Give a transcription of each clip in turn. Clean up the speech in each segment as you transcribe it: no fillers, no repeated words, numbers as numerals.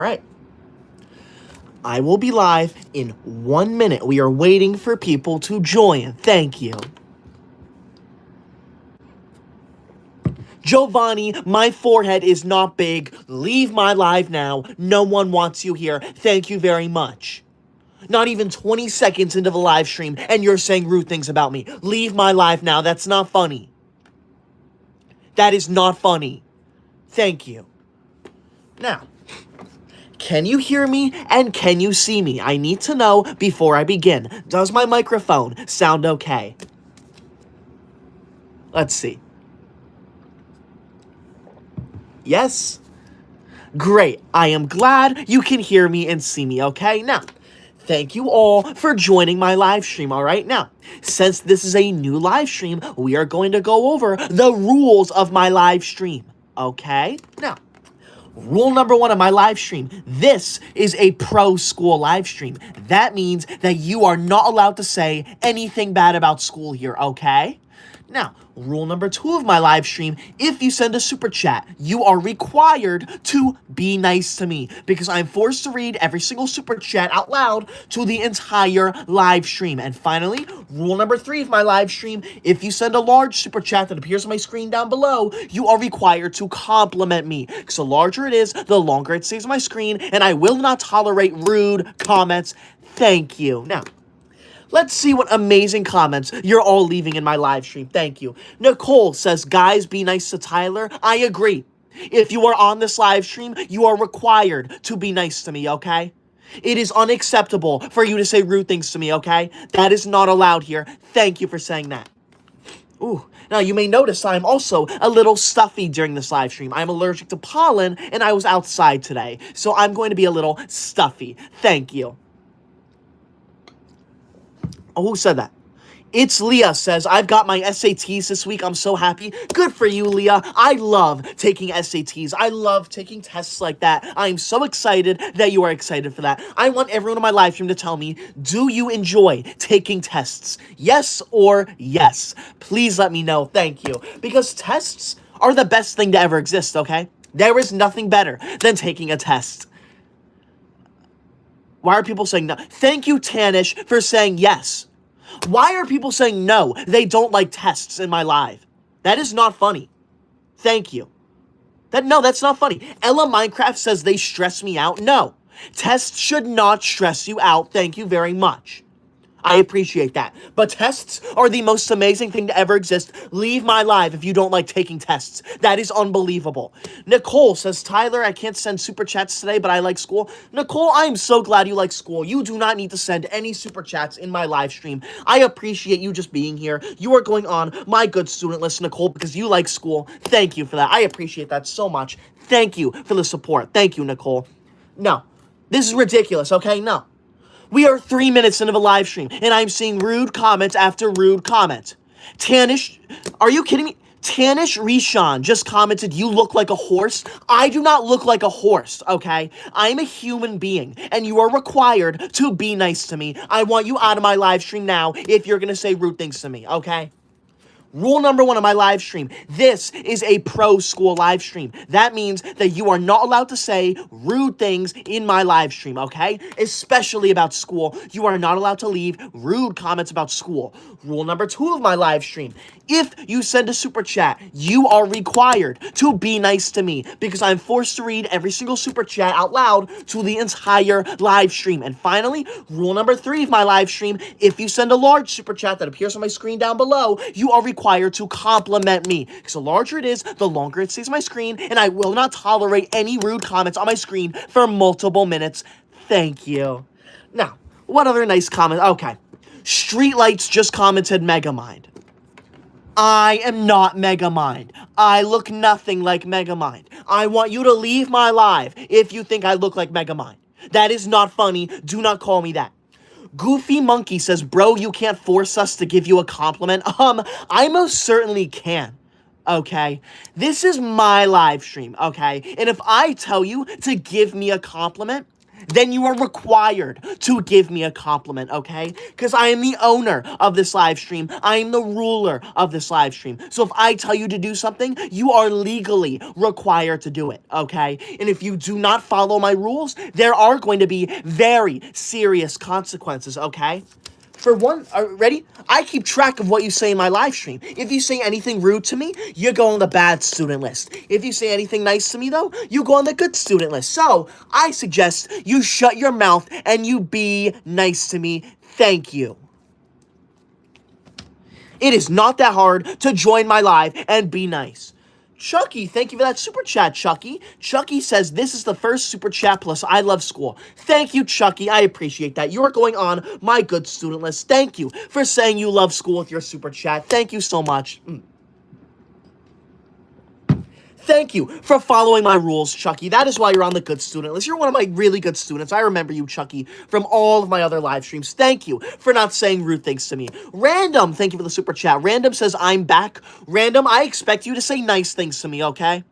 right. I will be live in 1 minute. We are waiting for people to join. Thank you. Giovanni, my forehead is not big. Leave my live now. No one wants you here. Thank you very much. Not even 20 seconds into the live stream, and you're saying rude things about me. Leave my live now. That's not funny. That is not funny. Thank you. Now, can you hear me and can you see me? I need to know before I begin. Does my microphone sound okay? Let's see. Yes? Great. I am glad you can hear me and see me, okay? Now, thank you all for joining my live stream, all right? Now, since this is a new live stream, we are going to go over the rules of my live stream, okay? Now, rule number 1 of my live stream, this is a pro school live stream. That means that you are not allowed to say anything bad about school here, okay? Now, rule number 2 of my live stream, if you send a super chat, you are required to be nice to me because I'm forced to read every single super chat out loud to the entire live stream. And finally, rule number 3 of my live stream, if you send a large super chat that appears on my screen down below, you are required to compliment me because the larger it is, the longer it stays on my screen, and I will not tolerate rude comments. Thank you. Now, let's see what amazing comments you're all leaving in my live stream. Thank you. Nicole says, guys, be nice to Tyler. I agree. If you are on this live stream, you are required to be nice to me, okay? It is unacceptable for you to say rude things to me, okay? That is not allowed here. Thank you for saying that. Ooh. Now, you may notice I'm also a little stuffy during this live stream. I'm allergic to pollen, and I was outside today, so I'm going to be a little stuffy. Thank you. Oh, who said that? It's Leah says, I've got my SATs this week. I'm so happy. Good for you, Leah. I love taking SATs. I love taking tests like that. I'm so excited that you are excited for that. I want everyone in my live stream to tell me, do you enjoy taking tests? Yes or yes? Please let me know. Thank you. Because tests are the best thing to ever exist, okay? There is nothing better than taking a test. Why are people saying no? Thank you, Tanish, for saying yes. Why are people saying no? They don't like tests in my live. That is not funny. Thank you. No, that's not funny. Ella Minecraft says they stress me out. No. Tests should not stress you out. Thank you very much. I appreciate that. But tests are the most amazing thing to ever exist. Leave my live if you don't like taking tests. That is unbelievable. Nicole says, Tyler, I can't send super chats today, but I like school. Nicole, I am so glad you like school. You do not need to send any super chats in my live stream. I appreciate you just being here. You are going on my good student list, Nicole, because you like school. Thank you for that. I appreciate that so much. Thank you for the support. Thank you, Nicole. No, this is ridiculous, okay? No. We are 3 minutes into the live stream, and I'm seeing rude comments after rude comment. Tanish, are you kidding me? Tanish Rishan just commented, you look like a horse. I do not look like a horse, okay? I'm a human being, and you are required to be nice to me. I want you out of my live stream now if you're gonna say rude things to me, okay? Rule number 1 of my live stream. This is a pro school live stream. That means that you are not allowed to say rude things in my live stream, okay? Especially about school. You are not allowed to leave rude comments about school. Rule number 2 of my live stream. If you send a super chat, you are required to be nice to me because I'm forced to read every single super chat out loud to the entire live stream. And finally, rule number 3 of my live stream, if you send a large super chat that appears on my screen down below, you are required to compliment me because the larger it is, the longer it stays on my screen, and I will not tolerate any rude comments on my screen for multiple minutes. Thank you. Now, what other nice comment? Okay. Streetlights just commented Megamind. I am not Megamind. I look nothing like Megamind. I want you to leave my live if you think I look like Megamind. That is not funny. Do not call me that. Goofy Monkey says, bro, you can't force us to give you a compliment. I most certainly can. Okay? This is my live stream, okay? And if I tell you to give me a compliment, then you are required to give me a compliment, okay? Because I am the owner of this live stream. I am the ruler of this live stream. So if I tell you to do something, you are legally required to do it, okay? And if you do not follow my rules, there are going to be very serious consequences, okay? For one, ready? I keep track of what you say in my live stream. If you say anything rude to me, you go on the bad student list. If you say anything nice to me, though, you go on the good student list. So, I suggest you shut your mouth and you be nice to me. Thank you. It is not that hard to join my live and be nice. Chucky, thank you for that super chat, Chucky. Chucky says, this is the first super chat plus I love school. Thank you, Chucky. I appreciate that. You are going on my good student list. Thank you for saying you love school with your super chat. Thank you so much. Thank you for following my rules, Chucky. That is why you're on the good student list. You're one of my really good students. I remember you, Chucky, from all of my other live streams. Thank you for not saying rude things to me. Random, thank you for the super chat. Random says, I'm back. Random, I expect you to say nice things to me, okay?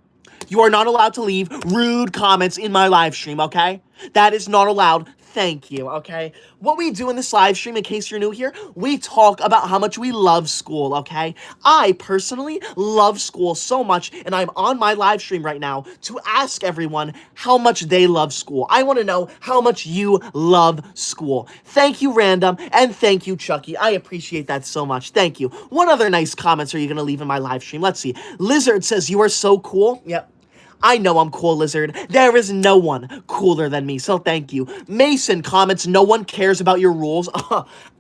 You are not allowed to leave rude comments in my live stream, okay? That is not allowed. Thank you, okay? What we do in this live stream, in case you're new here, we talk about how much we love school, okay? I personally love school so much, and I'm on my live stream right now to ask everyone how much they love school. I want to know how much you love school. Thank you, Random, and thank you, Chucky. I appreciate that so much. Thank you. What other nice comments are you going to leave in my live stream? Let's see. Lizard says, you are so cool. Yep. I know I'm cool, Lizard. There is no one cooler than me, so thank you. Mason comments, no one cares about your rules.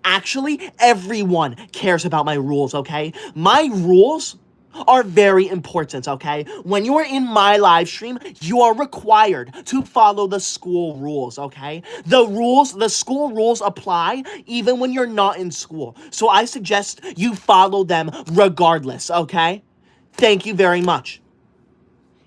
Actually, everyone cares about my rules, okay? My rules are very important, okay? When you are in my live stream, you are required to follow the school rules, okay? The school rules apply even when you're not in school. So I suggest you follow them regardless, okay? Thank you very much.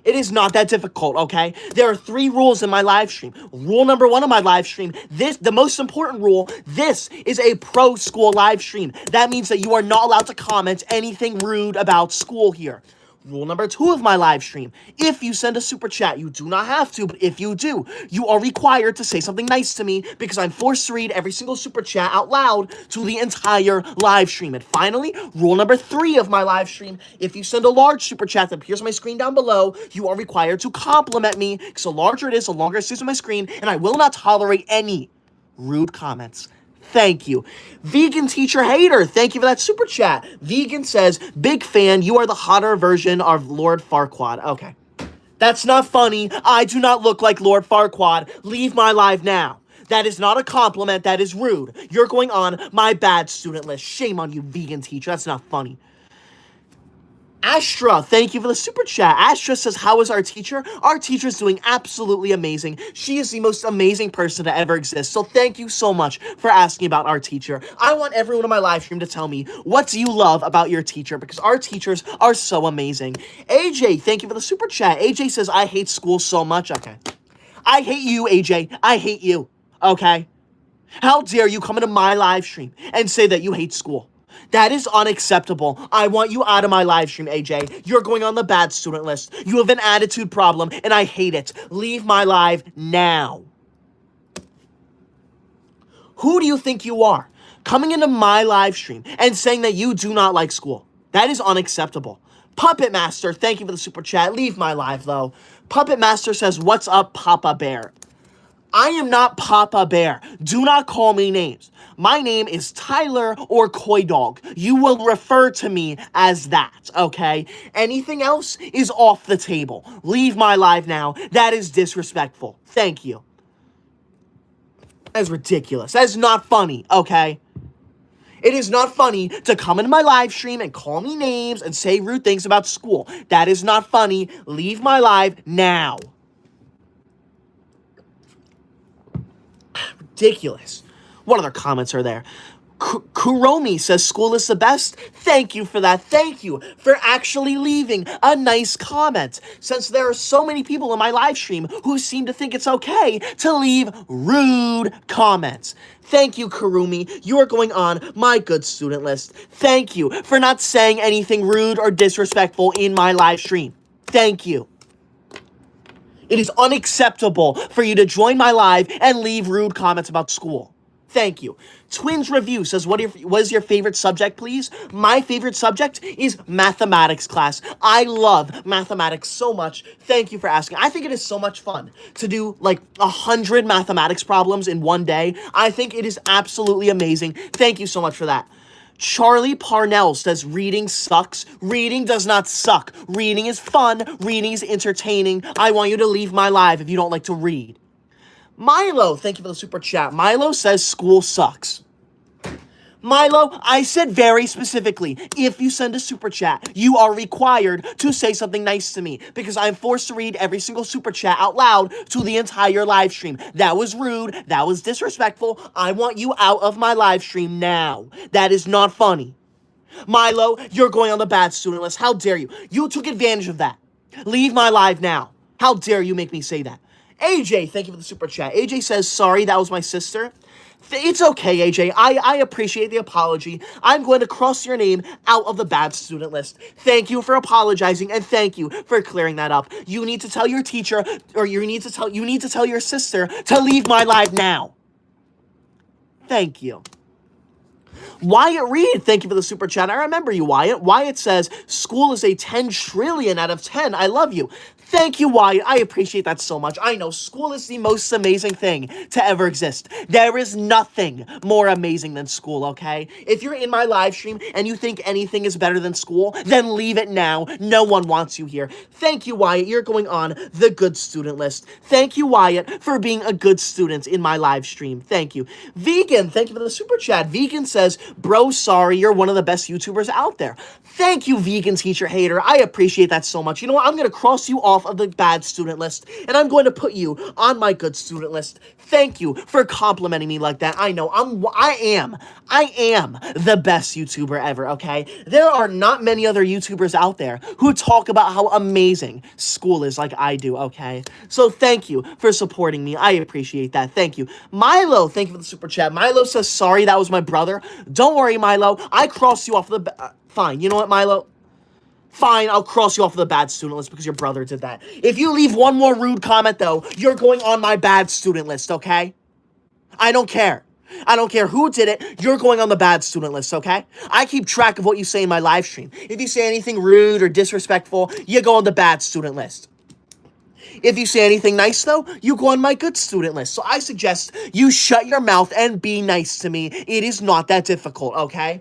It is not that difficult, okay? There are 3 rules in my live stream. Rule number 1 of my live stream, the most important rule, this is a pro-school live stream. That means that you are not allowed to comment anything rude about school here. Rule number 2 of my live stream, if you send a super chat, you do not have to, but if you do, you are required to say something nice to me because I'm forced to read every single super chat out loud to the entire live stream. And finally, rule number 3 of my live stream, if you send a large super chat that appears on my screen down below, you are required to compliment me because the larger it is, the longer it stays on my screen, and I will not tolerate any rude comments. Thank you. Vegan Teacher Hater, thank you for that super chat. Vegan says, big fan, you are the hotter version of Lord Farquaad. Okay. That's not funny. I do not look like Lord Farquaad. Leave my live now. That is not a compliment. That is rude. You're going on my bad student list. Shame on you, Vegan Teacher. That's not funny. Astra, thank you for the super chat. Astra says, how is our teacher? Our teacher is doing absolutely amazing. She is the most amazing person to ever exist. So thank you so much for asking about our teacher. I want everyone in my live stream to tell me, what do you love about your teacher? Because our teachers are so amazing. AJ, thank you for the super chat. AJ says, I hate school so much. Okay. I hate you, AJ. I hate you. Okay. How dare you come into my live stream and say that you hate school? That is unacceptable. I want you out of my live stream, AJ. You're going on the bad student list. You have an attitude problem, and I hate it. Leave my live now. Who do you think you are? Coming into my live stream and saying that you do not like school. That is unacceptable. Puppet Master, thank you for the super chat. Leave my live, though. Puppet Master says, what's up, Papa Bear? I am not Papa Bear. Do not call me names. My name is Tyler or Coy Dog. You will refer to me as that, okay? Anything else is off the table. Leave my live now. That is disrespectful. Thank you. That is ridiculous. That is not funny, okay? It is not funny to come into my live stream and call me names and say rude things about school. That is not funny. Leave my live now. Ridiculous. What other comments are there? Kuromi says school is the best. Thank you for that. Thank you for actually leaving a nice comment. Since there are so many people in my live stream who seem to think it's okay to leave rude comments. Thank you, Kurumi. You are going on my good student list. Thank you for not saying anything rude or disrespectful in my live stream. Thank you. It is unacceptable for you to join my live and leave rude comments about school. Thank you. Twins Review says, what is your favorite subject, please? My favorite subject is mathematics class. I love mathematics so much. Thank you for asking. I think it is so much fun to do like 100 mathematics problems in one day. I think it is absolutely amazing. Thank you so much for that. Charlie Parnell says, reading sucks. Reading does not suck. Reading is fun. Reading is entertaining. I want you to leave my live if you don't like to read. Milo, thank you for the super chat. Milo says school sucks. Milo, I said very specifically, if you send a super chat, you are required to say something nice to me because I'm forced to read every single super chat out loud to the entire live stream. That was rude. That was disrespectful. I want you out of my live stream now. That is not funny. Milo, you're going on the bad student list. How dare you? You took advantage of that. Leave my live now. How dare you make me say that? AJ, thank you for the super chat. AJ says, sorry, that was my sister. It's okay, AJ. I appreciate the apology. I'm going to cross your name out of the bad student list. Thank you for apologizing, and thank you for clearing that up. You need to tell your teacher, or you need to tell your sister to leave my live now. Thank you. Wyatt Reed, thank you for the super chat. I remember you, Wyatt. Wyatt says, school is a 10 trillion out of 10. I love you. Thank you, Wyatt. I appreciate that so much. I know school is the most amazing thing to ever exist. There is nothing more amazing than school, okay? If you're in my live stream and you think anything is better than school, then leave it now. No one wants you here. Thank you, Wyatt. You're going on the good student list. Thank you, Wyatt, for being a good student in my live stream. Thank you. Vegan, thank you for the super chat. Vegan says, bro, sorry, you're one of the best YouTubers out there. Thank you, Vegan Teacher Hater. I appreciate that so much. You know what? I'm going to cross you off of the bad student list, and I'm going to put you on my good student list. Thank you for complimenting me like that. I know I am the best YouTuber ever, okay? There are not many other YouTubers out there who talk about how amazing school is like I do, okay? So thank you for supporting me. I appreciate that. Thank you. Milo, thank you for the super chat. Milo says, sorry, that was my brother. Don't worry, Milo. I crossed you off the... fine. You know what, Milo? Fine, I'll cross you off of the bad student list because your brother did that. If you leave one more rude comment, though, you're going on my bad student list, okay? I don't care. I don't care who did it. You're going on the bad student list, okay? I keep track of what you say in my live stream. If you say anything rude or disrespectful, you go on the bad student list. If you say anything nice, though, you go on my good student list. So I suggest you shut your mouth and be nice to me. It is not that difficult, okay?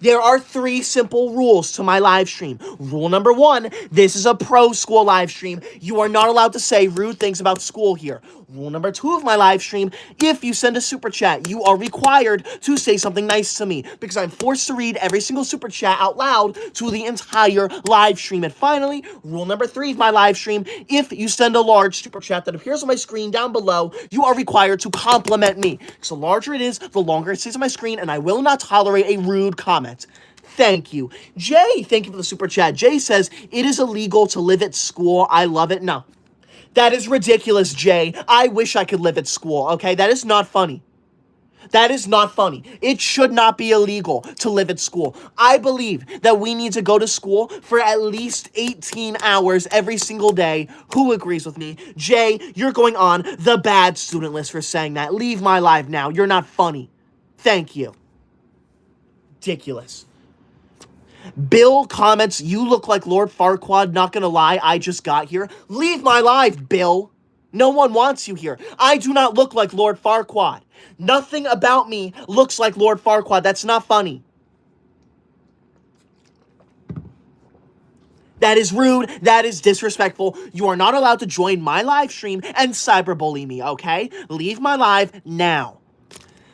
There are 3 simple rules to my live stream. Rule number 1, this is a pro school live stream. You are not allowed to say rude things about school here. Rule number 2 of my live stream, if you send a super chat, you are required to say something nice to me because I'm forced to read every single super chat out loud to the entire live stream. And finally, rule number 3 of my live stream, if you send a large super chat that appears on my screen down below, you are required to compliment me. Because the larger it is, the longer it stays on my screen, and I will not tolerate a rude comment. Thank you. Jay, thank you for the super chat. Jay says, it is illegal to live at school. I love it. No. That is ridiculous, Jay. I wish I could live at school, okay? That is not funny. That is not funny. It should not be illegal to live at school. I believe that we need to go to school for at least 18 hours every single day. Who agrees with me? Jay, you're going on the bad student list for saying that. Leave my live now. You're not funny. Thank you. Ridiculous. Bill comments, you look like Lord Farquaad, not gonna lie, I just got here. Leave my live, Bill. No one wants you here. I do not look like Lord Farquaad. Nothing about me looks like Lord Farquaad. That's not funny. That is rude. That is disrespectful. You are not allowed to join my live stream and cyberbully me, okay? Leave my live now.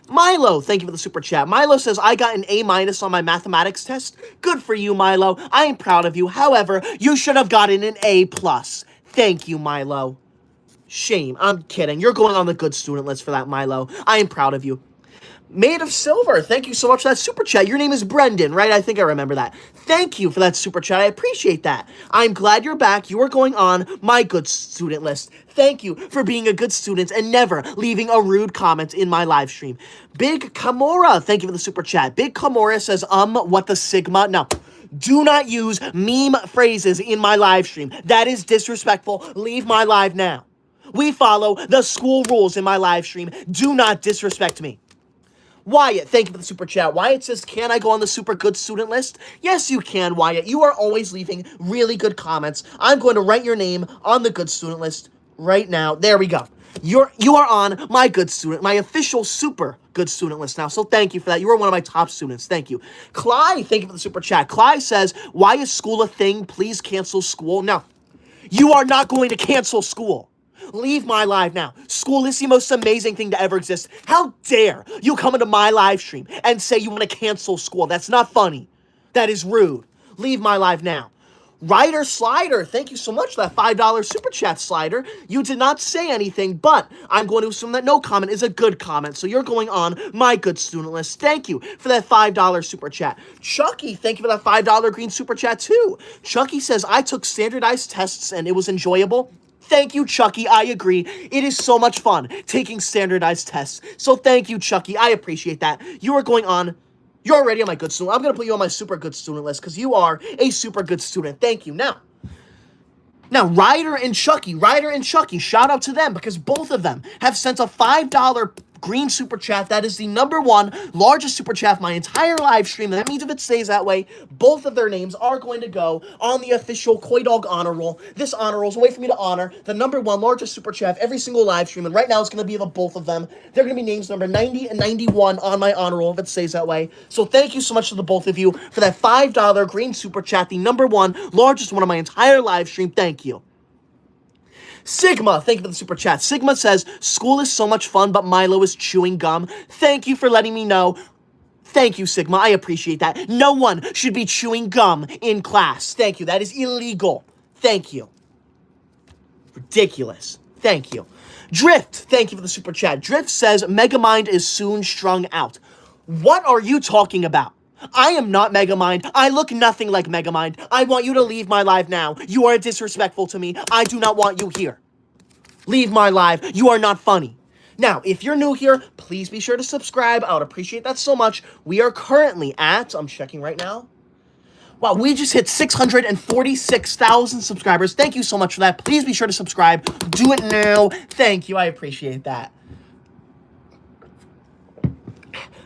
Milo, thank you for the super chat. Milo says, I got an A- on my mathematics test. Good for you, Milo. I am proud of you. However, you should have gotten an A+. Thank you, Milo. Shame. I'm kidding. You're going on the good student list for that, Milo. I am proud of you. Made of Silver, thank you so much for that super chat. Your name is Brendan, right? I think I remember that. Thank you for that super chat. I appreciate that. I'm glad you're back. You are going on my good student list. Thank you for being a good student and never leaving a rude comment in my live stream. Big Kamora, thank you for the super chat. Big Kamora says, what the Sigma? No. Do not use meme phrases in my live stream. That is disrespectful. Leave my live now. We follow the school rules in my live stream. Do not disrespect me. Wyatt, thank you for the super chat. Wyatt says, can I go on the super good student list? Yes, you can, Wyatt. You are always leaving really good comments. I'm going to write your name on the good student list right now. There we go. You are on my good student, my official super good student list now. So thank you for that. You are one of my top students. Thank you. Clyde, thank you for the super chat. Clyde says, why is school a thing? Please cancel school. No, you are not going to cancel school. Leave my live now. School is the most amazing thing to ever exist. How dare you come into my live stream and say you want to cancel school? That's not funny. That is rude. Leave my live now. Ryder Slider, thank you so much for that $5 super chat, Slider. You did not say anything, but I'm going to assume that no comment is a good comment, so you're going on my good student list. Thank you for that $5 super chat. Chucky, thank you for that $5 green super chat, too. Chucky says, I took standardized tests and it was enjoyable. Thank you, Chucky. I agree. It is so much fun taking standardized tests. So thank you, Chucky. I appreciate that. You are going on. You're already on my good student. I'm going to put you on my super good student list because you are a super good student. Thank you. Now, Ryder and Chucky, shout out to them because both of them have sent a $5 green super chat. That is the #1 largest super chat of my entire live stream. And that means if it stays that way, both of their names are going to go on the official Koi Dog honor roll. This honor roll is a way for me to honor the #1 largest super chat of every single live stream. And right now it's going to be the both of them. They're going to be names number 90 and 91 on my honor roll if it stays that way. So thank you so much to the both of you for that $5 green super chat, the #1 largest one of my entire live stream. Thank you. Sigma, thank you for the super chat. Sigma says, school is so much fun, but Milo is chewing gum. Thank you for letting me know. Thank you, Sigma. I appreciate that. No one should be chewing gum in class. Thank you. That is illegal. Thank you. Ridiculous. Thank you. Drift, thank you for the super chat. Drift says, Megamind is soon strung out. What are you talking about? I am not Megamind. I look nothing like Megamind. I want you to leave my live now. You are disrespectful to me. I do not want you here. Leave my live. You are not funny. Now, if you're new here, please be sure to subscribe. I would appreciate that so much. We are currently at, I'm checking right now. Wow, we just hit 646,000 subscribers. Thank you so much for that. Please be sure to subscribe. Do it now. Thank you. I appreciate that.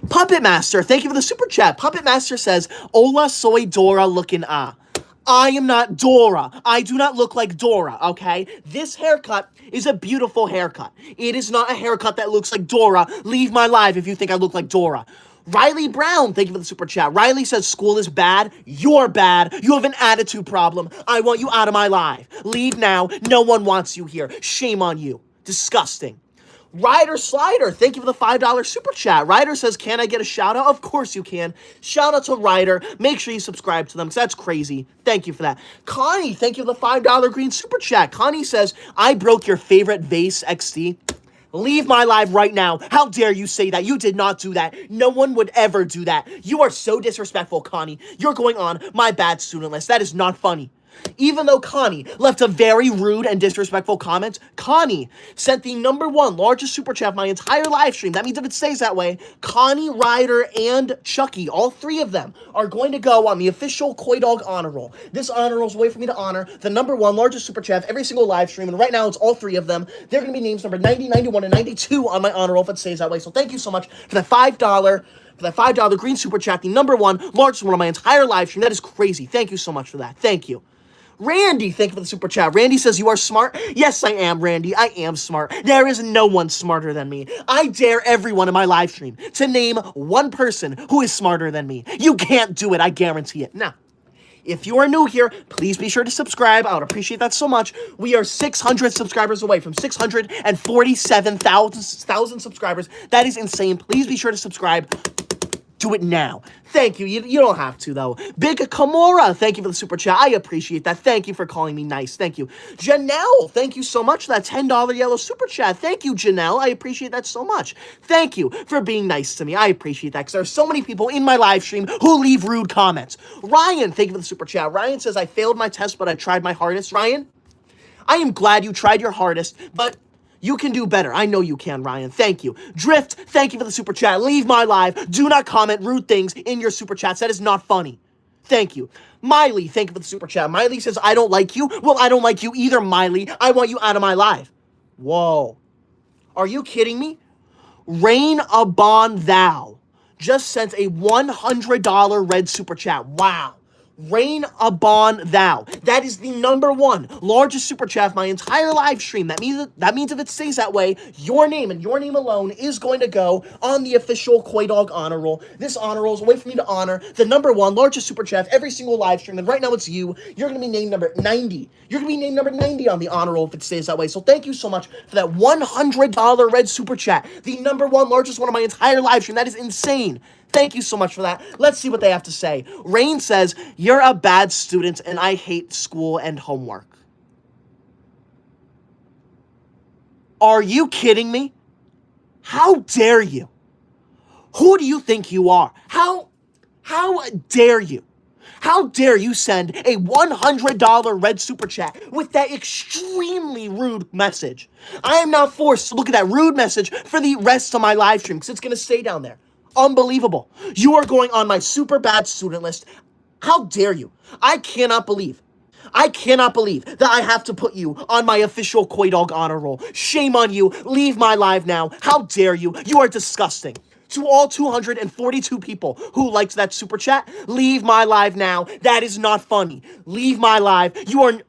Puppet Master, thank you for the super chat. Puppet Master says, Hola, soy Dora looking ah. I am not Dora. I do not look like Dora, okay? This haircut is a beautiful haircut. It is not a haircut that looks like Dora. Leave my live if you think I look like Dora. Riley Brown, thank you for the super chat. Riley says, school is bad. You're bad. You have an attitude problem. I want you out of my live. Leave now. No one wants you here. Shame on you. Disgusting. Ryder Slider, thank you for the $5 super chat. Ryder says, can I get a shout out? Of course you can. Shout out to Ryder. Make sure you subscribe to them because that's crazy. Thank you for that. Connie, thank you for the $5 green super chat. Connie says, I broke your favorite vase XD. Leave my live right now. How dare you say that? You did not do that. No one would ever do that. You are so disrespectful, Connie. You're going on my bad student list. That is not funny. Even though Connie left a very rude and disrespectful comment, Connie sent the #1 largest super chat of my entire live stream. That means if it stays that way, Connie, Ryder, and Chucky, all three of them, are going to go on the official Koi Dog honor roll. This honor roll is a way for me to honor the #1 largest super chat of every single live stream, and right now it's all three of them. They're going to be names number 90, 91, and 92 on my honor roll if it stays that way. So thank you so much for that $5 green super chat, the #1 largest one of my entire live stream. That is crazy. Thank you so much for that. Thank you. Randy, thank you for the super chat. Randy says, you are smart. Yes, I am, Randy. I am smart. There is no one smarter than me. I dare everyone in my live stream to name one person who is smarter than me. You can't do it. I guarantee it. Now, if you are new here, please be sure to subscribe. I would appreciate that so much. We are 600 subscribers away from 647,000 subscribers. That is insane. Please be sure to subscribe. Do it now. Thank you. You don't have to, though. Big Kimura, thank you for the super chat. I appreciate that. Thank you for calling me nice. Thank you. Janelle, thank you so much for that $10 yellow super chat. Thank you, Janelle. I appreciate that so much. Thank you for being nice to me. I appreciate that because there are so many people in my live stream who leave rude comments. Ryan, thank you for the super chat. Ryan says, I failed my test, but I tried my hardest. Ryan, I am glad you tried your hardest, but you can do better. I know you can, Ryan. Thank you. Drift, thank you for the super chat. Leave my live. Do not comment rude things in your super chats. That is not funny. Thank you. Miley, thank you for the super chat. Miley says, I don't like you. Well, I don't like you either, Miley. I want you out of my life. Whoa. Are you kidding me? Rain upon thou just sent a $100 red super chat. Wow. Rain upon thou. That is the number one largest super chat of my entire live stream. That means if it stays that way, your name and your name alone is going to go on the official Koi Dog honor roll. This honor roll is a way for me to honor the number one largest super chat of every single live stream. And right now it's you. You're going to be named number 90. You're going to be named number 90 on the honor roll if it stays that way. So thank you so much for that $100 red super chat. The number one largest one of my entire live stream. That is insane. Thank you so much for that. Let's see what they have to say. Rain says, you're a bad student and I hate school and homework. Are you kidding me? How dare you? Who do you think you are? How dare you? How dare you send a $100 red super chat with that extremely rude message? I am now forced to look at that rude message for the rest of my live stream because it's going to stay down there. Unbelievable. You are going on my super bad student list. How dare you? I cannot believe that I have to put you on my official Koi Dog honor roll. Shame on you. Leave my live now. How dare you? You are disgusting. To all 242 people who liked that super chat, leave my live now. That is not funny. Leave my live. You are...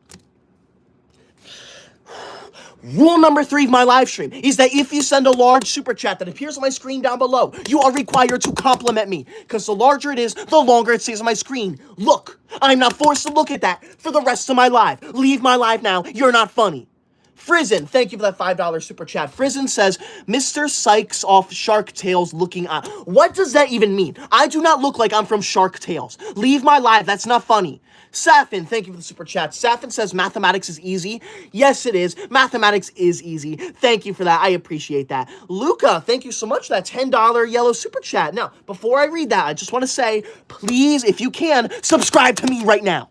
Rule number 3 of my live stream is that if you send a large super chat that appears on my screen down below, you are required to compliment me. Because the larger it is, the longer it stays on my screen. Look, I'm not forced to look at that for the rest of my live. Leave my live now. You're not funny. Frizen, thank you for that $5 super chat. Frizen says, Mr. Sykes off Shark Tales looking at... What does that even mean? I do not look like I'm from Shark Tales. Leave my live. That's not funny. Safin, thank you for the super chat. Safin says mathematics is easy. Yes, it is. Mathematics is easy. Thank you for that. I appreciate that. Luca, thank you so much for that $10 yellow super chat. Now, before I read that, I just want to say, please, if you can, subscribe to me right now.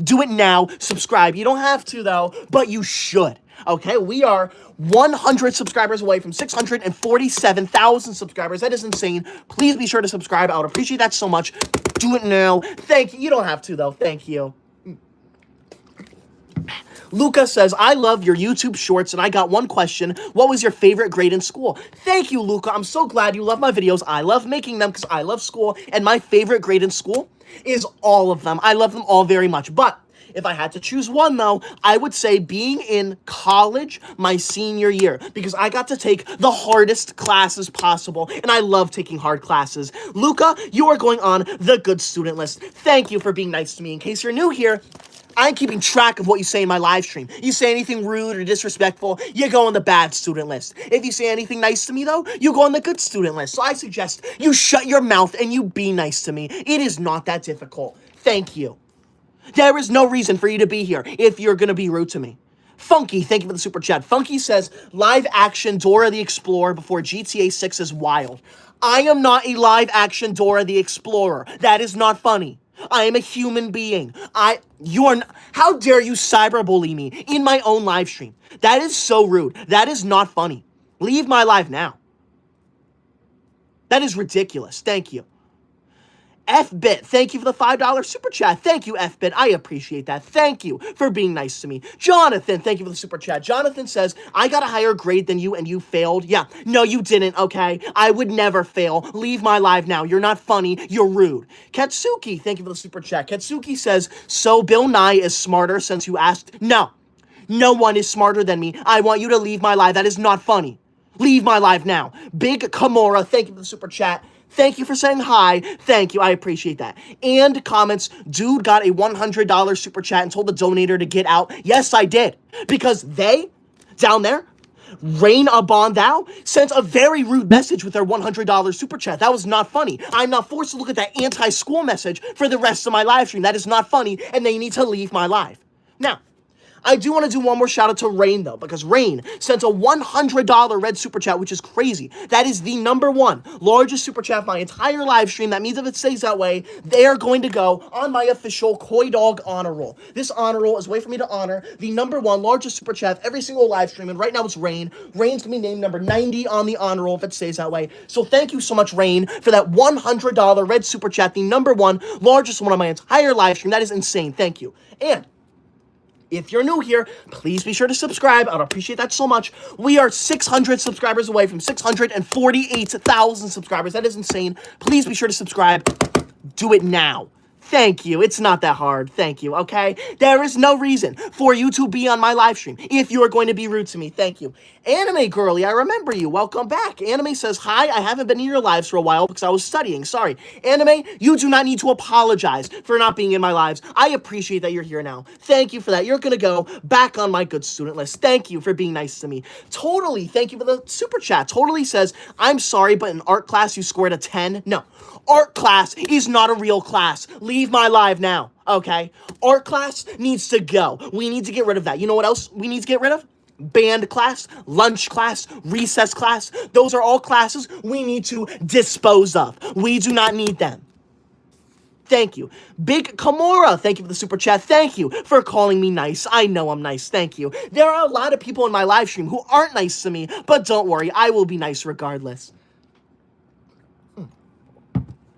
Do it now. Subscribe. You don't have to, though, but you should. Okay, we are 100 subscribers away from 647,000 subscribers. That is insane. Please be sure to subscribe. I would appreciate that so much. Do it now. Thank you. You don't have to, though. Thank you. Luca says, I love your YouTube shorts, and I got one question. What was your favorite grade in school? Thank you, Luca. I'm so glad you love my videos. I love making them because I love school, and my favorite grade in school is all of them. I love them all very much, but if I had to choose one, though, I would say being in college my senior year, because I got to take the hardest classes possible, and I love taking hard classes. Luca, you are going on the good student list. Thank you for being nice to me. In case you're new here, I'm keeping track of what you say in my live stream. You say anything rude or disrespectful, you go on the bad student list. If you say anything nice to me, though, you go on the good student list. So I suggest you shut your mouth and you be nice to me. It is not that difficult. Thank you. There is no reason for you to be here if you're going to be rude to me. Funky, thank you for the super chat. Funky says, live action Dora the Explorer before GTA 6 is wild. I am not a live action Dora the Explorer. That is not funny. I am a human being. How dare you cyberbully me in my own live stream? That is so rude. That is not funny. Leave my live now. That is ridiculous. Thank you. F-Bit, thank you for the $5 super chat. Thank you, F-Bit. I appreciate that. Thank you for being nice to me. Jonathan, thank you for the super chat. Jonathan says, I got a higher grade than you and you failed. Yeah, no, you didn't, okay? I would never fail. Leave my live now. You're not funny. You're rude. Katsuki, thank you for the super chat. Katsuki says, so Bill Nye is smarter since you asked? No. No one is smarter than me. I want you to leave my live. That is not funny. Leave my live now. Big Kimura, thank you for the super chat. Thank you for saying hi. Thank you. I appreciate that. And comments, dude got a $100 super chat and told the donator to get out. Yes, I did. Because they, down there, Rain Abon Thou, sent a very rude message with their $100 super chat. That was not funny. I'm not forced to look at that anti-school message for the rest of my live stream. That is not funny, and they need to leave my live. Now, I do want to do one more shout out to Rain though, because Rain sent a $100 red super chat, which is crazy. That is the #1 largest super chat of my entire live stream. That means if it stays that way, they are going to go on my official Koi Dog honor roll. This honor roll is a way for me to honor the #1 largest super chat of every single live stream, and right now it's Rain. Rain's gonna be named number 90 on the honor roll if it stays that way. So thank you so much, Rain, for that $100 red super chat, the #1 largest one on my entire live stream. That is insane. Thank you. And if you're new here, please be sure to subscribe. I'd appreciate that so much. We are 600 subscribers away from 648,000 subscribers. That is insane. Please be sure to subscribe. Do it now. Thank you. It's not that hard. Thank you, okay? There is no reason for you to be on my live stream if you are going to be rude to me. Thank you. Anime Girly, I remember you. Welcome back. Anime says, hi, I haven't been in your lives for a while because I was studying. Sorry. Anime, you do not need to apologize for not being in my lives. I appreciate that you're here now. Thank you for that. You're going to go back on my good student list. Thank you for being nice to me. Totally. Thank you for the super chat. Totally says, I'm sorry, but in art class you scored a 10. No. Art class is not a real class. Leave my live now, okay? Art class needs to go. We need to get rid of that. You know what else we need to get rid of? Band class, lunch class, recess class. Those are all classes we need to dispose of. We do not need them. Thank you. Big Kimura, thank you for the super chat. Thank you for calling me nice. I know I'm nice. Thank you. There are a lot of people in my live stream who aren't nice to me, but don't worry. I will be nice regardless.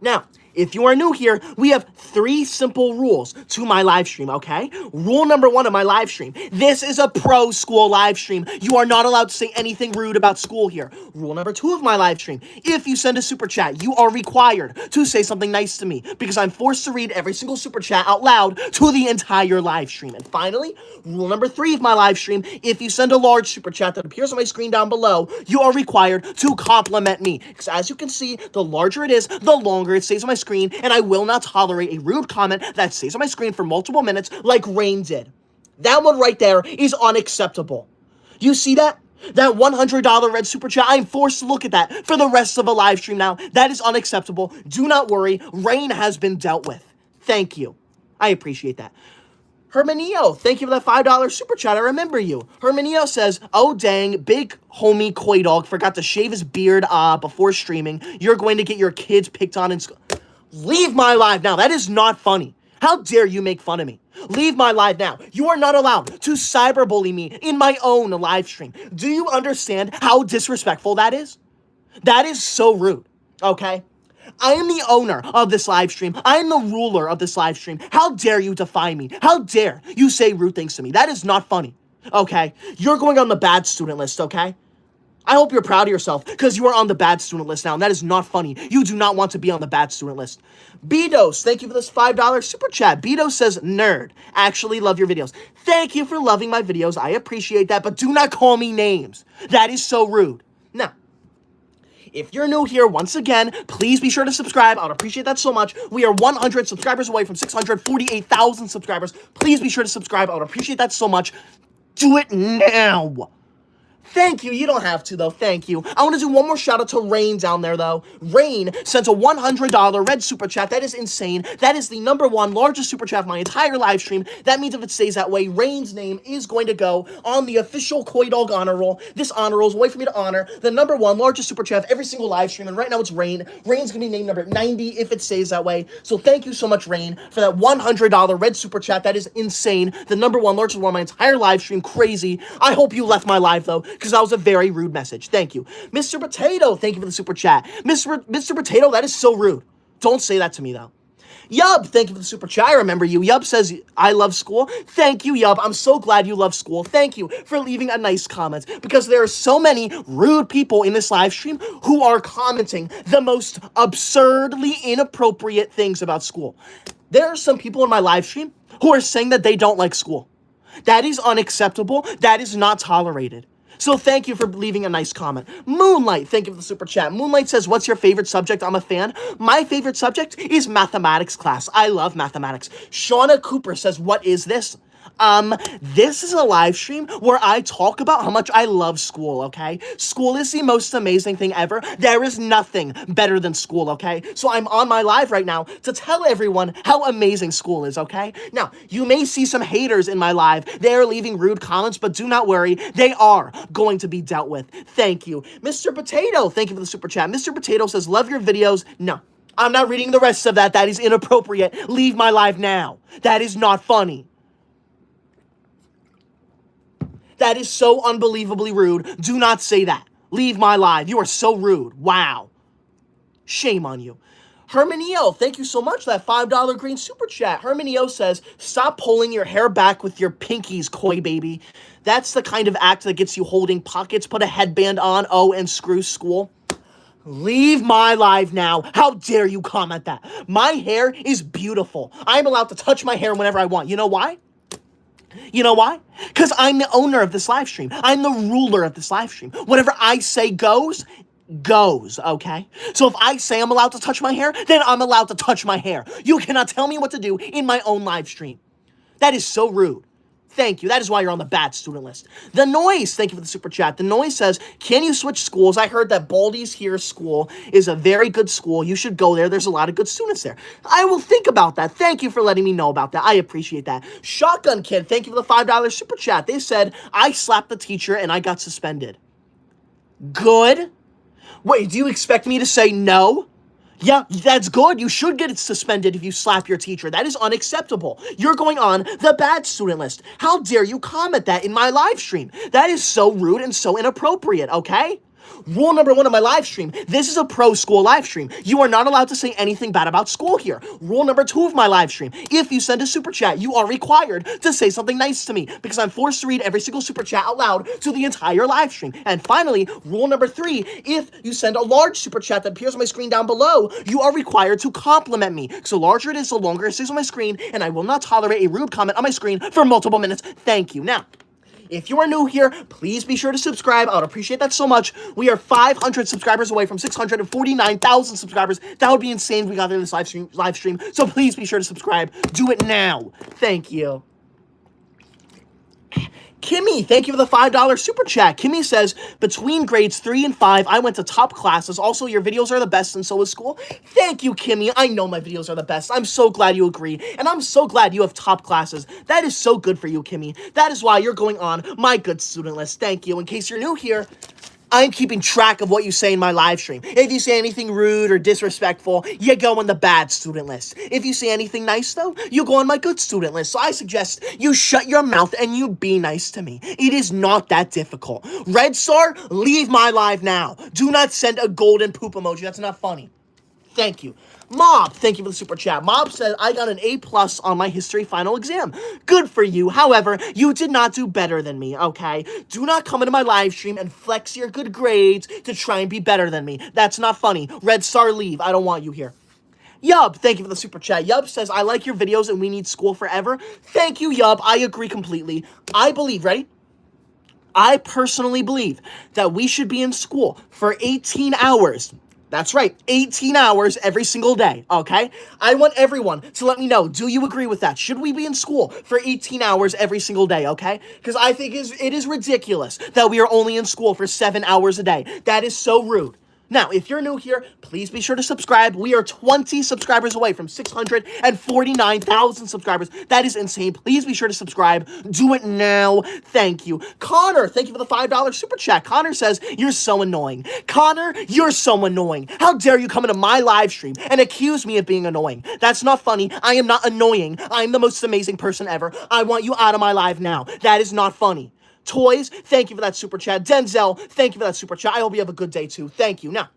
Now, if you are new here, we have 3 simple rules to my live stream, okay? Rule #1 of my live stream. This is a pro school live stream. You are not allowed to say anything rude about school here. Rule #2 of my live stream. If you send a super chat, you are required to say something nice to me because I'm forced to read every single super chat out loud to the entire live stream. And finally, rule #3 of my live stream. If you send a large super chat that appears on my screen down below, you are required to compliment me. Because as you can see, the larger it is, the longer it stays on my screen, and I will not tolerate a rude comment that stays on my screen for multiple minutes like Rain did. That one right there is unacceptable. You see that? That $100 red super chat, I am forced to look at that for the rest of the live stream now. That is unacceptable. Do not worry. Rain has been dealt with. Thank you. I appreciate that. Hermanio, thank you for that $5 super chat. I remember you. Hermanio says, oh dang, big homie Koi Dog forgot to shave his beard before streaming. You're going to get your kids picked on in school. Leave my live now. That is not funny. How dare you make fun of me? Leave my live now. You are not allowed to cyberbully me in my own live stream. Do you understand how disrespectful that is? That is so rude, okay? I am the owner of this live stream. I am the ruler of this live stream. How dare you defy me? How dare you say rude things to me? That is not funny, okay? You're going on the bad student list, okay? I hope you're proud of yourself because you are on the bad student list now, and that is not funny. You do not want to be on the bad student list. Bedos, thank you for this $5 super chat. Bedos says, nerd, actually love your videos. Thank you for loving my videos. I appreciate that, but do not call me names. That is so rude. Now, if you're new here, once again, please be sure to subscribe. I would appreciate that so much. We are 100 subscribers away from 648,000 subscribers. Please be sure to subscribe. I would appreciate that so much. Do it now. Thank you. You don't have to, though. Thank you. I want to do one more shout out to Rain down there, though. Rain sent a $100 red super chat. That is insane. That is the #1 largest super chat of my entire live stream. That means if it stays that way, Rain's name is going to go on the official Koi Dog honor roll. This honor roll is a way for me to honor the #1 largest super chat of every single live stream. And right now it's Rain. Rain's going to be named number 90 if it stays that way. So thank you so much, Rain, for that $100 red super chat. That is insane. The #1 largest one of my entire live stream. Crazy. I hope you left my live, though, because that was a very rude message. Thank you. Mr. Potato, thank you for the super chat. Mr. Potato, that is so rude. Don't say that to me, though. Yub, thank you for the super chat. I remember you. Yub says, I love school. Thank you, Yub. I'm so glad you love school. Thank you for leaving a nice comment, because there are so many rude people in this live stream who are commenting the most absurdly inappropriate things about school. There are some people in my live stream who are saying that they don't like school. That is unacceptable. That is not tolerated. So thank you for leaving a nice comment. Moonlight, thank you for the super chat. Moonlight says, what's your favorite subject? I'm a fan. My favorite subject is mathematics class. I love mathematics. Shauna Cooper says, what is this? This is a live stream where I talk about how much I love school, okay? School is the most amazing thing ever. There is nothing better than school, okay? So I'm on my live right now to tell everyone how amazing school is, okay? Now, you may see some haters in my live. They are leaving rude comments, but do not worry. They are going to be dealt with. Thank you. Mr. Potato, thank you for the super chat. Mr. Potato says, love your videos. No, I'm not reading the rest of that. That is inappropriate. Leave my live now. That is not funny. That is so unbelievably rude. Do not say that. Leave my live. You are so rude. Wow. Shame on you. Hermanio, thank you so much for that $5 green super chat. Hermanio says, stop pulling your hair back with your pinkies, koi baby. That's the kind of act that gets you holding pockets. Put a headband on, and screw school. Leave my live now. How dare you comment that? My hair is beautiful. I'm allowed to touch my hair whenever I want. You know why? You know why? Because I'm the owner of this live stream. I'm the ruler of this live stream. Whatever I say goes, okay? So if I say I'm allowed to touch my hair, then I'm allowed to touch my hair. You cannot tell me what to do in my own live stream. That is so rude. Thank you. That is why you're on the bad student list. The Noise, thank you for the super chat. The Noise says, can you switch schools? I heard that Baldy's Here School is a very good school. You should go there. There's a lot of good students there. I will think about that. Thank you for letting me know about that. I appreciate that. Shotgun Kid, thank you for the $5 super chat. They said, I slapped the teacher and I got suspended. Good. Wait, do you expect me to say no? Yeah, that's good. You should get suspended if you slap your teacher. That is unacceptable. You're going on the bad student list. How dare you comment that in my live stream? That is so rude and so inappropriate, okay? Rule number 1 of my live stream, this is a pro school live stream. You are not allowed to say anything bad about school here. Rule number 2 of my live stream, if you send a super chat, you are required to say something nice to me because I'm forced to read every single super chat out loud to the entire live stream. And finally, rule number 3, if you send a large super chat that appears on my screen down below, you are required to compliment me. So larger it is, the longer it stays on my screen, and I will not tolerate a rude comment on my screen for multiple minutes. Thank you. Now, if you are new here, please be sure to subscribe. I would appreciate that so much. We are 500 subscribers away from 649,000 subscribers. That would be insane if we got through this live stream. So please be sure to subscribe. Do it now. Thank you. Kimmy, thank you for the $5 super chat. Kimmy says, between grades 3 and 5, I went to top classes. Also, your videos are the best and so is school. Thank you, Kimmy. I know my videos are the best. I'm so glad you agree. And I'm so glad you have top classes. That is so good for you, Kimmy. That is why you're going on my good student list. Thank you. In case you're new here, I'm keeping track of what you say in my live stream. If you say anything rude or disrespectful, you go on the bad student list. If you say anything nice, though, you go on my good student list. So I suggest you shut your mouth and you be nice to me. It is not that difficult. Red Star, leave my live now. Do not send a golden poop emoji. That's not funny. Thank you. Mob, thank you for the super chat. Mob said, I got an A+ on my history final exam. Good for you. However, you did not do better than me, okay? Do not come into my live stream and flex your good grades to try and be better than me. That's not funny. Red Star, leave. I don't want you here. Yub, thank you for the super chat. Yub says, I like your videos and we need school forever. Thank you, Yub. I agree completely. I believe, ready? I personally believe that we should be in school for 18 hours. That's right, 18 hours every single day, okay? I want everyone to let me know, do you agree with that? Should we be in school for 18 hours every single day, okay? Because I think it is ridiculous that we are only in school for 7 hours a day. That is so rude. Now, if you're new here, please be sure to subscribe. We are 20 subscribers away from 649,000 subscribers. That is insane. Please be sure to subscribe. Do it now. Thank you. Connor, thank you for the $5 super chat. Connor says, you're so annoying. Connor, you're so annoying. How dare you come into my live stream and accuse me of being annoying? That's not funny. I am not annoying. I'm the most amazing person ever. I want you out of my live now. That is not funny. Toys, thank you for that super chat. Denzel, thank you for that super chat. I hope you have a good day too. Thank you. Now,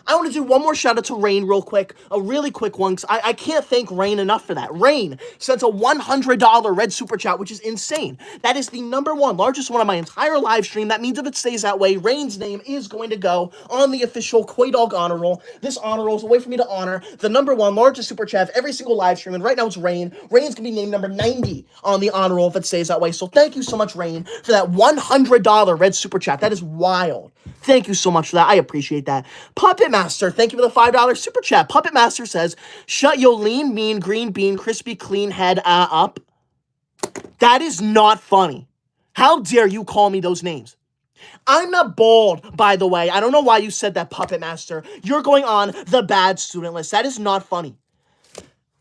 I want to do one more shout out to Rain real quick, a really quick one, because I can't thank Rain enough for that. Rain sent a $100 red super chat, which is insane. That is the #1 largest one on my entire live stream. That means if it stays that way, Rain's name is going to go on the official Koi Dog honor roll. This honor roll is a way for me to honor the #1 largest super chat of every single live stream, and right now it's Rain. Rain's going to be named number 90 on the honor roll if it stays that way. So thank you so much, Rain, for that $100 red super chat. That is wild. Thank you so much for that. I appreciate that. Puppet Master, thank you for the $5 super chat. Puppet Master says, shut your lean, mean, green bean, crispy, clean head up. That is not funny. How dare you call me those names? I'm not bald, by the way. I don't know why you said that, Puppet Master. You're going on the bad student list. That is not funny.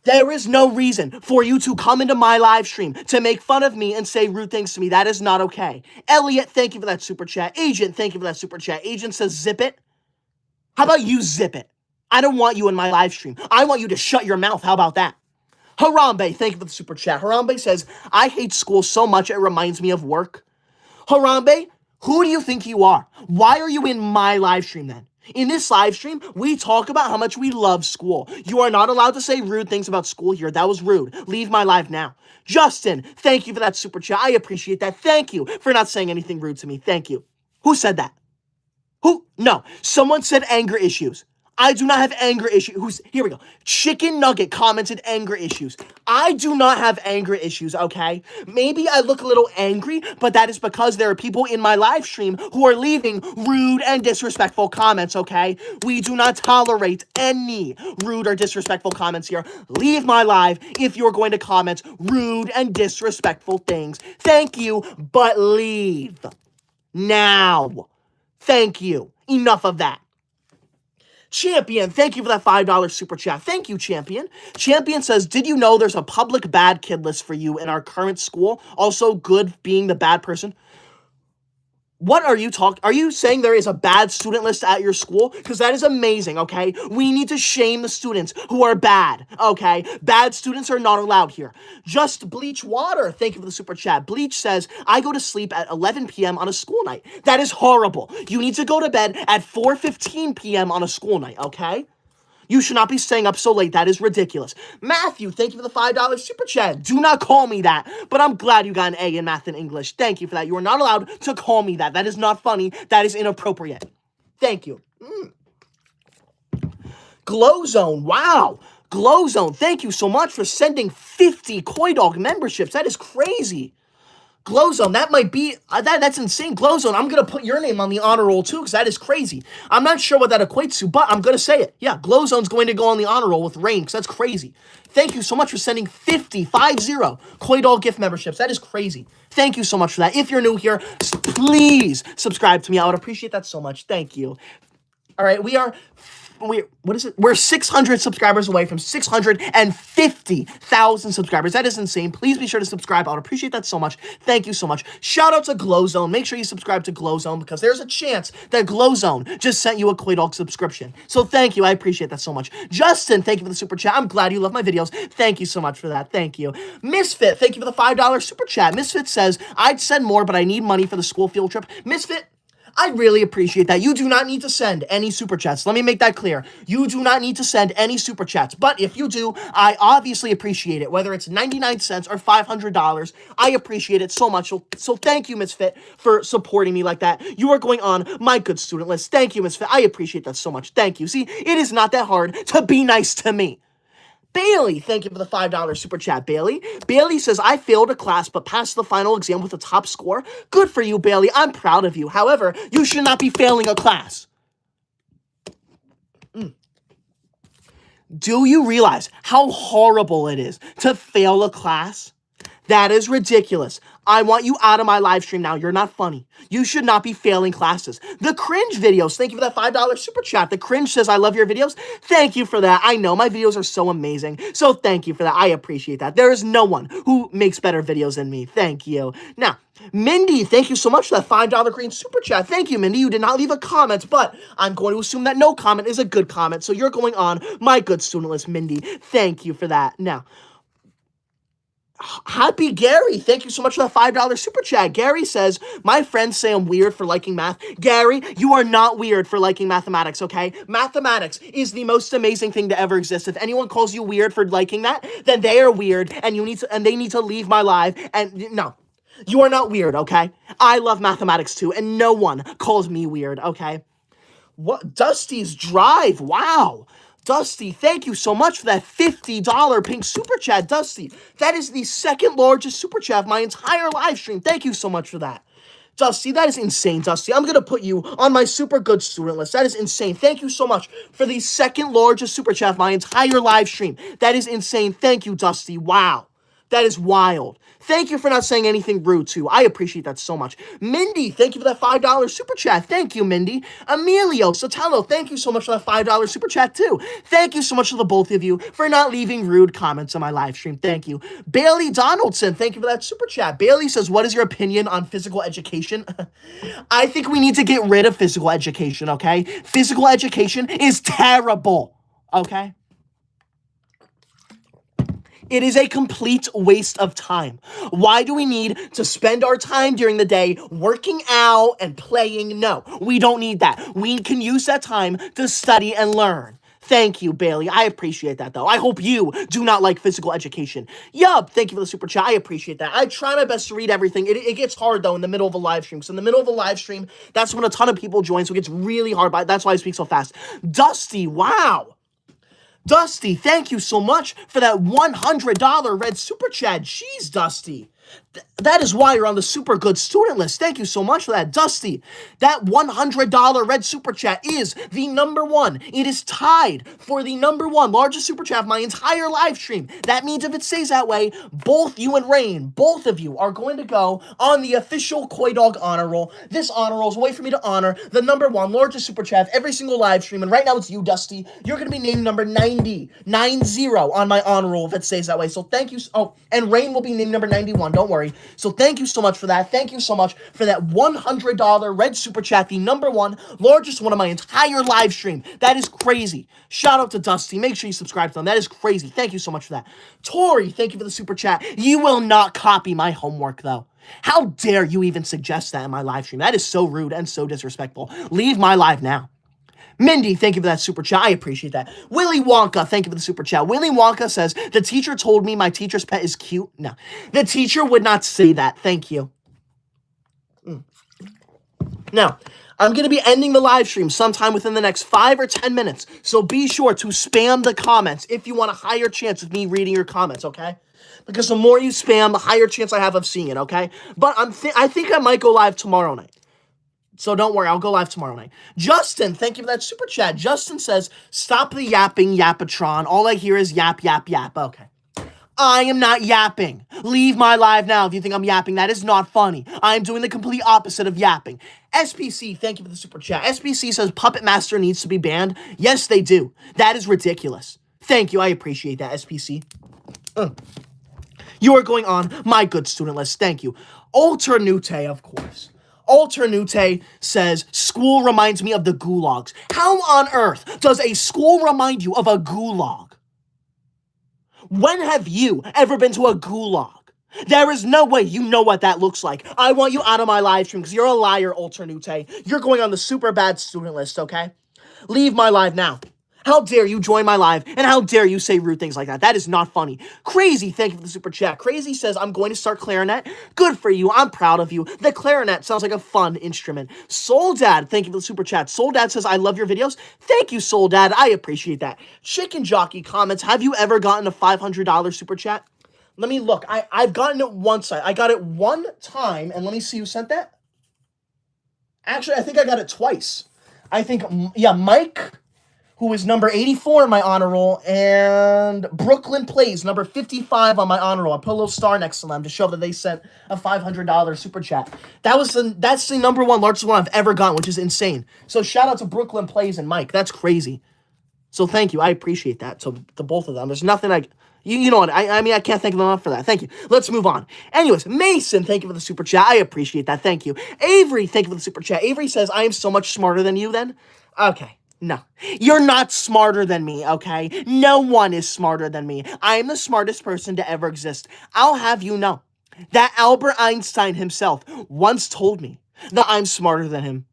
There is no reason for you to come into my live stream to make fun of me and say rude things to me. That is not okay. Elliot, thank you for that super chat. Agent, thank you for that super chat. Agent says zip it. How about you zip it? I don't want you in my live stream. I want you to shut your mouth. How about that? Harambe, thank you for the super chat. Harambe says, I hate school so much it reminds me of work. Harambe, who do you think you are? Why are you in my live stream then? In this live stream, we talk about how much we love school. You are not allowed to say rude things about school here. That was rude. Leave my live now. Justin, thank you for that super chat. I appreciate that. Thank you for not saying anything rude to me. Thank you. Who said that? Who? No. Someone said anger issues. I do not have anger issues. Here we go. Chicken Nugget commented anger issues. I do not have anger issues, okay? Maybe I look a little angry, but that is because there are people in my live stream who are leaving rude and disrespectful comments, okay? We do not tolerate any rude or disrespectful comments here. Leave my live if you're going to comment rude and disrespectful things. Thank you, but leave now. Thank you. Enough of that. Champion, thank you for that $5 super chat. Thank you, Champion. Champion says, did you know there's a public bad kid list for you in our current school? Also good being the bad person. What are you talking? Are you saying there is a bad student list at your school? Because that is amazing, okay? We need to shame the students who are bad, okay? Bad students are not allowed here. Just Bleach Water, thank you for the super chat. Bleach says, I go to sleep at 11 p.m. on a school night. That is horrible. You need to go to bed at 4:15 p.m. on a school night, okay? You should not be staying up so late. That is ridiculous. Matthew, thank you for the $5 super chat. Do not call me that, but I'm glad you got an A in math and English. Thank you for that. You are not allowed to call me that. That is not funny. That is inappropriate. Thank you. Glow Zone, wow. Glow Zone, thank you so much for sending 50 Koi Dog memberships. That is crazy. Glowzone, that might be, that's insane. Glowzone, I'm going to put your name on the honor roll too, because that is crazy. I'm not sure what that equates to, but I'm going to say it. Yeah, Glowzone's going to go on the honor roll with Rain, because that's crazy. Thank you so much for sending 50 Koi Doll gift memberships. That is crazy. Thank you so much for that. If you're new here, please subscribe to me. I would appreciate that so much. Thank you. All right, what is it? We're 600 subscribers away from 650,000 subscribers. That is insane. Please be sure to subscribe. I would appreciate that so much. Thank you so much. Shout out to Glowzone. Make sure you subscribe to Glowzone because there's a chance that Glowzone just sent you a Koi Dog subscription. So thank you. I appreciate that so much. Justin, thank you for the super chat. I'm glad you love my videos. Thank you so much for that. Thank you. Misfit, thank you for the $5 super chat. Misfit says, I'd send more, but I need money for the school field trip. Misfit, I really appreciate that. You do not need to send any super chats. Let me make that clear. You do not need to send any super chats. But if you do, I obviously appreciate it. Whether it's 99 cents or $500, I appreciate it so much. So thank you, Misfit, for supporting me like that. You are going on my good student list. Thank you, Misfit. I appreciate that so much. Thank you. See, it is not that hard to be nice to me. Bailey, thank you for the $5 super chat, Bailey. Bailey says, I failed a class but passed the final exam with a top score. Good for you, Bailey. I'm proud of you. However, you should not be failing a class. Do you realize how horrible it is to fail a class? That is ridiculous. I want you out of my live stream now. You're not funny. You should not be failing classes. The Cringe videos. Thank you for that $5 super chat. The Cringe says, I love your videos. Thank you for that. I know my videos are so amazing. So thank you for that. I appreciate that. There is no one who makes better videos than me. Thank you. Now, Mindy, thank you so much for that $5 green super chat. Thank you, Mindy. You did not leave a comment, but I'm going to assume that no comment is a good comment. So you're going on my good student list, Mindy. Thank you for that. Now, Happy Gary, thank you so much for that $5 super chat. Gary says, my friends say I'm weird for liking math. Gary, you are not weird for liking mathematics, okay? Mathematics is the most amazing thing to ever exist. If anyone calls you weird for liking that, then they are weird and they need to leave my live. And no, you are not weird, okay? I love mathematics too, and no one calls me weird, okay? What? Dusty's Drive, wow. Dusty, thank you so much for that $50 pink super chat, Dusty. That is the second largest super chat of my entire live stream. Thank you so much for that. Dusty, that is insane, Dusty. I'm going to put you on my super good student list. That is insane. Thank you so much for the second largest super chat of my entire live stream. That is insane. Thank you, Dusty. Wow. That is wild. Thank you for not saying anything rude, too. I appreciate that so much. Mindy, thank you for that $5 super chat. Thank you, Mindy. Emilio Sotelo, thank you so much for that $5 super chat, too. Thank you so much to the both of you for not leaving rude comments on my live stream. Thank you. Bailey Donaldson, thank you for that super chat. Bailey says, what is your opinion on physical education? I think we need to get rid of physical education, okay? Physical education is terrible, okay? It is a complete waste of time. Why do we need to spend our time during the day working out and playing? No, we don't need that. We can use that time to study and learn. Thank you, Bailey. I appreciate that, though. I hope you do not like physical education. Yup, thank you for the super chat. I appreciate that. I try my best to read everything. It gets hard, though, in the middle of a live stream. So in the middle of a live stream, that's when a ton of people join, so it gets really hard. That's why I speak so fast. Dusty, wow. Dusty, thank you so much for that $100 red super chat. Jeez, Dusty. That is why you're on the super good student list. Thank you so much for that, Dusty. That $100 red super chat is the number one. It is tied for the number one largest super chat of my entire live stream. That means if it stays that way, both you and Rain, both of you are going to go on the official Koi Dog honor roll. This honor roll is a way for me to honor the number one largest super chat of every single live stream. And right now it's you, Dusty. You're going to be named number 90 on my honor roll if it stays that way. So thank you. Oh, and Rain will be named number 91. Don't worry. So thank you so much for that. Thank you so much for that $100 red super chat, the number one largest one of my entire live stream. That is crazy. Shout out to Dusty. Make sure you subscribe to them. That is crazy. Thank you so much for that. Tori, thank you for the super chat. You will not copy my homework, though. How dare you even suggest that in my live stream? That is so rude and so disrespectful. Leave my live now. Mindy, thank you for that super chat. I appreciate that. Willy Wonka, thank you for the super chat. Willy Wonka says, the teacher told me my teacher's pet is cute. No, the teacher would not say that. Thank you. Now, I'm going to be ending the live stream sometime within the next 5 or 10 minutes. So be sure to spam the comments if you want a higher chance of me reading your comments, okay? Because the more you spam, the higher chance I have of seeing it, okay? But I think I might go live tomorrow night. So don't worry, I'll go live tomorrow night. Justin, thank you for that super chat. Justin says, stop the yapping, Yapatron. All I hear is yap, yap, yap. Okay. I am not yapping. Leave my live now if you think I'm yapping. That is not funny. I am doing the complete opposite of yapping. SPC, thank you for the super chat. SPC says, Puppet Master needs to be banned. Yes, they do. That is ridiculous. Thank you. I appreciate that, SPC. You are going on my good student list. Thank you. Alternute, of course. Alternute says, school reminds me of the gulags. How on earth does a school remind you of a gulag? When have you ever been to a gulag? There is no way you know what that looks like. I want you out of my live stream because you're a liar, Alternute. You're going on the super bad student list, okay? Leave my live now. How dare you join my live, and how dare you say rude things like that? That is not funny. Crazy, thank you for the super chat. Crazy says, I'm going to start clarinet. Good for you. I'm proud of you. The clarinet sounds like a fun instrument. Soul Dad, thank you for the super chat. Soul Dad says, I love your videos. Thank you, Soul Dad. I appreciate that. Chicken Jockey comments, have you ever gotten a $500 super chat? Let me look. I've gotten it once. I got it one time, and let me see who sent that. Actually, I think I got it twice. I think, yeah, Mike, who is number 84 in my honor roll, and Brooklyn Plays, number 55 on my honor roll. I put a little star next to them to show that they sent a $500 super chat. That's the number one largest one I've ever gotten, which is insane. So shout out to Brooklyn Plays and Mike. That's crazy. So thank you. I appreciate that. So the both of them. There's nothing you know what, I mean, I can't thank them enough for that. Thank you. Let's move on. Anyways, Mason, thank you for the super chat. I appreciate that. Thank you. Avery, thank you for the super chat. Avery says, I am so much smarter than you then. Okay. No, you're not smarter than me, okay? No one is smarter than me. I am the smartest person to ever exist. I'll have you know that Albert Einstein himself once told me that I'm smarter than him.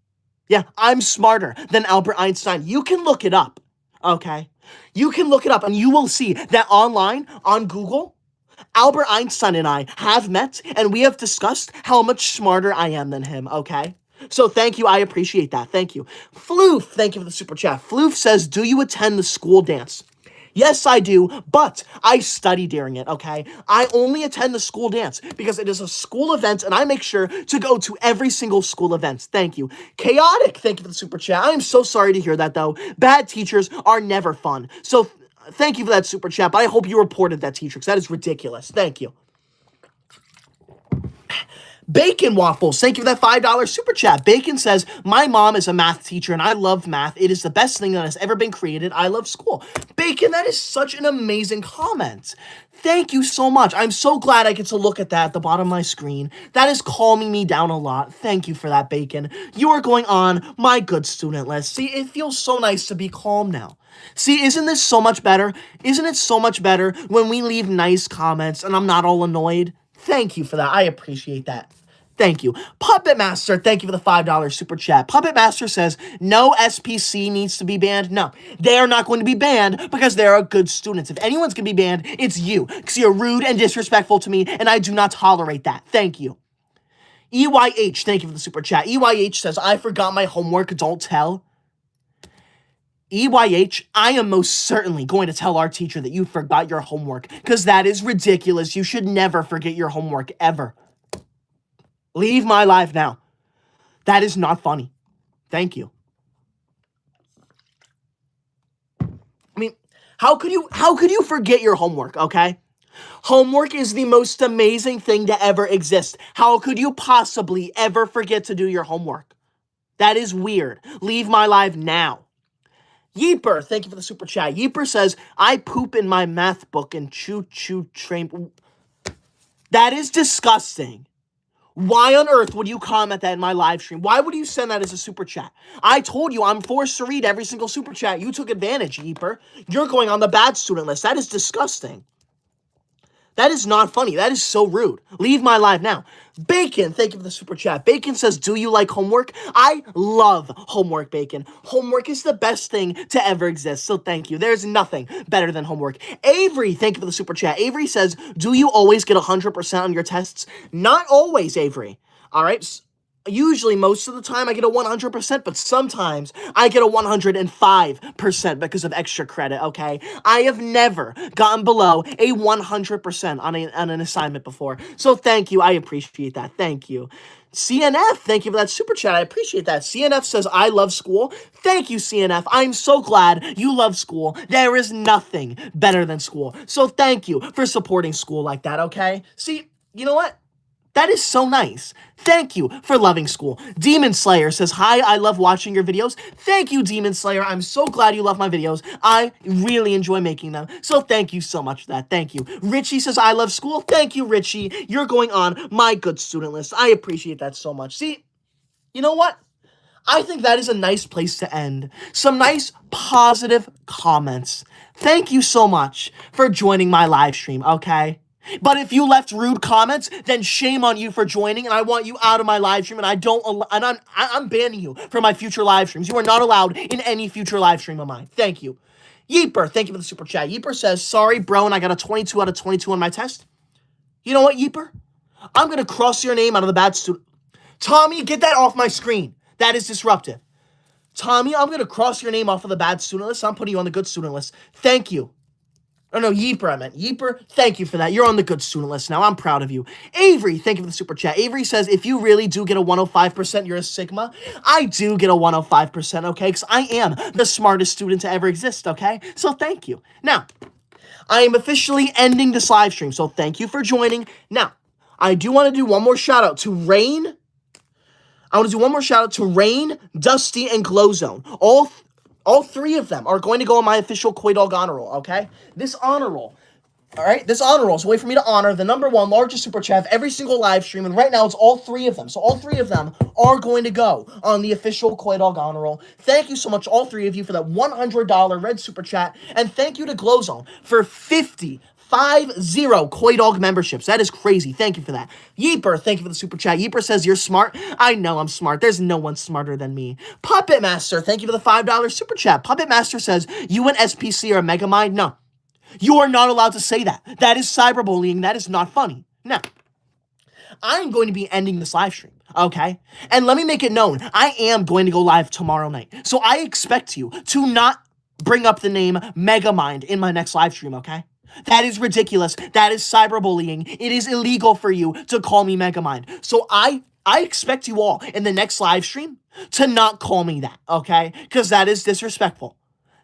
Yeah, I'm smarter than Albert Einstein. You can look it up, okay? You can look it up and you will see that online, on Google, Albert Einstein and I have met and we have discussed how much smarter I am than him, okay? So thank you. I appreciate that. Thank you. Floof, thank you for the super chat. Floof says, do you attend the school dance? Yes, I do, but I study during it, okay? I only attend the school dance because it is a school event and I make sure to go to every single school event. Thank you. Chaotic, thank you for the super chat. I am so sorry to hear that, though. Bad teachers are never fun. So thank you for that super chat, but I hope you reported that teacher because that is ridiculous. Thank you. Bacon Waffles, thank you for that $5 super chat. Bacon says, my mom is a math teacher and I love math. It is the best thing that has ever been created. I love school. Bacon, that is such an amazing comment. Thank you so much. I'm so glad I get to look at that at the bottom of my screen. That is calming me down a lot. Thank you for that, Bacon. You are going on my good student list. See, it feels so nice to be calm now. See, isn't this so much better? Isn't it so much better when we leave nice comments and I'm not all annoyed? Thank you for that. I appreciate that. Thank you. Puppet Master, thank you for the $5 super chat. Puppet Master says, no SPC needs to be banned. No, they are not going to be banned because they are good students. If anyone's going to be banned, it's you because you're rude and disrespectful to me, and I do not tolerate that. Thank you. EYH, thank you for the super chat. EYH says, I forgot my homework, don't tell. EYH, I am most certainly going to tell our teacher that you forgot your homework because that is ridiculous. You should never forget your homework, ever. Leave my life now. That is not funny. Thank you. I mean, how could you forget your homework, okay? Homework is the most amazing thing to ever exist. How could you possibly ever forget to do your homework? That is weird. Leave my life now. Yeeper, thank you for the super chat. Yeeper says, I poop in my math book and choo-choo train. That is disgusting. Why on earth would you comment that in my live stream? Why would you send that as a super chat? I told you I'm forced to read every single super chat. You took advantage, Yeeper. You're going on the bad student list. That is disgusting. That is not funny. That is so rude. Leave my live now. Bacon, thank you for the super chat. Bacon says, do you like homework? I love homework, Bacon. Homework is the best thing to ever exist, so thank you. There's nothing better than homework. Avery, thank you for the super chat. Avery says, do you always get 100% on your tests? Not always, Avery. All right? Usually, most of the time, I get a 100%, but sometimes I get a 105% because of extra credit, okay? I have never gotten below a 100% on an assignment before. So thank you. I appreciate that. Thank you. CNF, thank you for that super chat. I appreciate that. CNF says, I love school. Thank you, CNF. I'm so glad you love school. There is nothing better than school. So thank you for supporting school like that, okay? See, you know what? That is so nice. Thank you for loving school. Demon Slayer says, hi, I love watching your videos. Thank you, Demon Slayer. I'm so glad you love my videos. I really enjoy making them. So thank you so much for that. Thank you. Richie says, I love school. Thank you, Richie. You're going on my good student list. I appreciate that so much. See, you know what? I think that is a nice place to end. Some nice positive comments. Thank you so much for joining my live stream, okay? But if you left rude comments, then shame on you for joining, and I want you out of my live stream, and I'm banning you from my future live streams. You are not allowed in any future live stream of mine. Thank you. Yeeper, thank you for the super chat. Yeeper says, sorry, bro, and I got a 22 out of 22 on my test. You know what, Yeeper? I'm going to cross your name out of the bad student. Tommy, get that off my screen. That is disruptive. Tommy, I'm going to cross your name off of the bad student list. I'm putting you on the good student list. Thank you. Oh, no, Yeeper, I meant. Yeeper, thank you for that. You're on the good student list now. I'm proud of you. Avery, thank you for the super chat. Avery says, if you really do get a 105%, you're a Sigma. I do get a 105%, okay? Because I am the smartest student to ever exist, okay? So thank you. Now, I am officially ending this live stream, so thank you for joining. Now, I do want to do one more shout out to Rain. I want to do one more shout out to Rain, Dusty, and Glowzone. All three of them are going to go on my official Koi Dog honor roll, okay? This honor roll, all right? This honor roll is a way for me to honor the #1 largest super chat of every single live stream, and right now it's all three of them. So all three of them are going to go on the official Koi Dog honor roll. Thank you so much, all three of you, for that $100 red super chat, and thank you to Glowzone for 50 Koi Dog memberships. That is crazy. Thank you for that. Yeeper, thank you for the super chat. Yeeper says, you're smart. I know I'm smart. There's no one smarter than me. Puppet Master, thank you for the $5 super chat. Puppet Master says, you and SPC are Megamind? No. You are not allowed to say that. That is cyberbullying. That is not funny. Now, I'm going to be ending this live stream, okay? And let me make it known, I am going to go live tomorrow night. So I expect you to not bring up the name Megamind in my next live stream, okay? That is ridiculous. That is cyberbullying. It is illegal for you to call me Megamind. So I expect you all in the next live stream to not call me that, okay? Because that is disrespectful.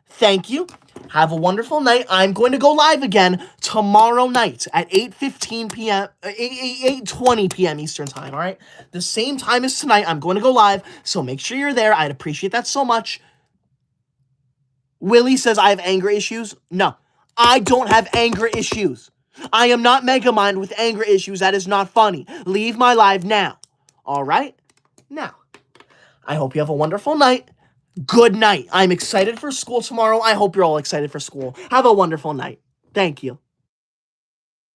Thank you. Have a wonderful night. I'm going to go live again tomorrow night at 8:15 p.m. 8:20 p.m. Eastern time, all right? The same time as tonight, I'm going to go live, so make sure you're there. I'd appreciate that so much. Willie says I have anger issues. No, I don't have anger issues. I am not Megamind with anger issues. That is not funny. Leave my live now. All right? Now, I hope you have a wonderful night. Good night. I'm excited for school tomorrow. I hope you're all excited for school. Have a wonderful night. Thank you.